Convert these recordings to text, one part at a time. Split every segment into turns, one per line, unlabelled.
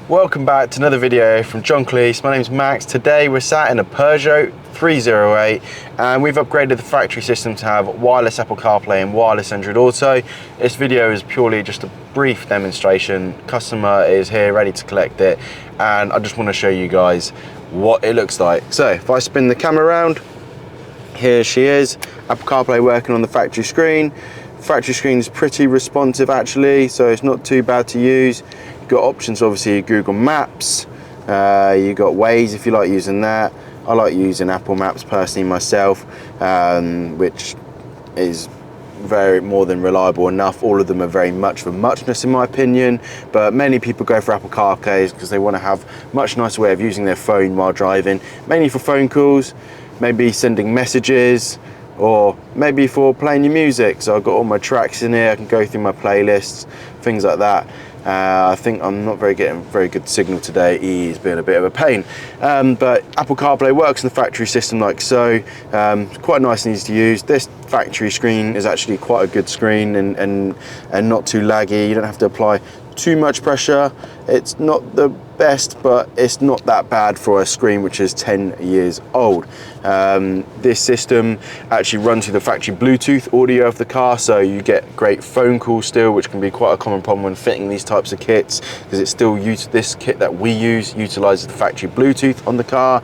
Welcome back to another video from John Cleese. My name's Max. Today we're sat in a Peugeot 308 and we've upgraded the factory system to have wireless Apple CarPlay and wireless Android Auto. This video is purely just a brief demonstration. Customer is here ready to collect it and I just want to show you guys what it looks like. So if I spin the camera around, here she is, Apple CarPlay working on the factory screen. Factory screen is pretty responsive actually, so it's not too bad to use. You've got options, obviously Google Maps, you've got Waze if you like using that. I like using Apple Maps personally myself, which is very more than reliable enough. All of them are very much for muchness in my opinion, but many people go for Apple CarPlay because they want to have much nicer way of using their phone while driving, mainly for phone calls, maybe sending messages, or maybe for playing your music. So I've got all my tracks in here, I can go through my playlists, things like that. I think I'm not getting very good signal today. It's been a bit of a pain, but Apple CarPlay works in the factory system like so. Quite nice and easy to use. This factory screen is actually quite a good screen and not too laggy. You don't have to apply too much pressure. It's not the best, but it's not that bad for a screen which is 10 years old. This system actually runs through the factory Bluetooth audio of the car, so you get great phone calls still, which can be quite a common problem when fitting these types of kits, because it's still this kit that we use utilizes the factory Bluetooth on the car.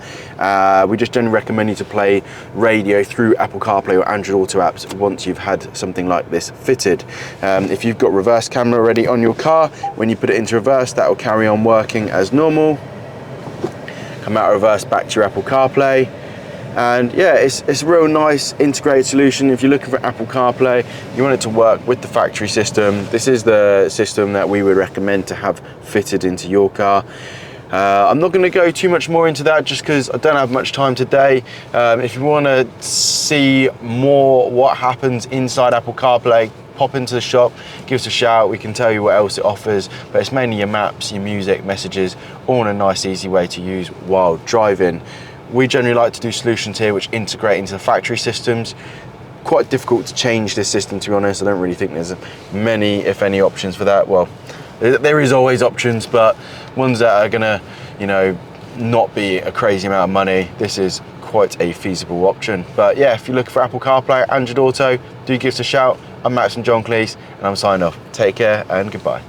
We just generally recommend you to play radio through Apple CarPlay or Android Auto apps once you've had something like this fitted. If you've got reverse camera already on your car, when you put it into reverse, that will carry on working as normal. Come out of reverse back to your Apple CarPlay, and yeah, it's a real nice integrated solution. If you're looking for Apple CarPlay, you want it to work with the factory system, this is the system that we would recommend to have fitted into your car. I'm not going to go too much more into that just because I don't have much time today. If you want to see more what happens inside Apple CarPlay, pop into the shop, give us a shout, we can tell you what else it offers, but it's mainly your maps, your music, messages, all in a nice easy way to use while driving. We generally like to do solutions here which integrate into the factory systems. Quite difficult to change this system, to be honest. I don't really think there's many, if any, options for that. Well, there is always options, but ones that are gonna, you know, not be a crazy amount of money. This is quite a feasible option. But yeah, if you're looking for Apple CarPlay, Android Auto, do give us a shout. I'm Max from John Cleese and I'm signing off. Take care and goodbye.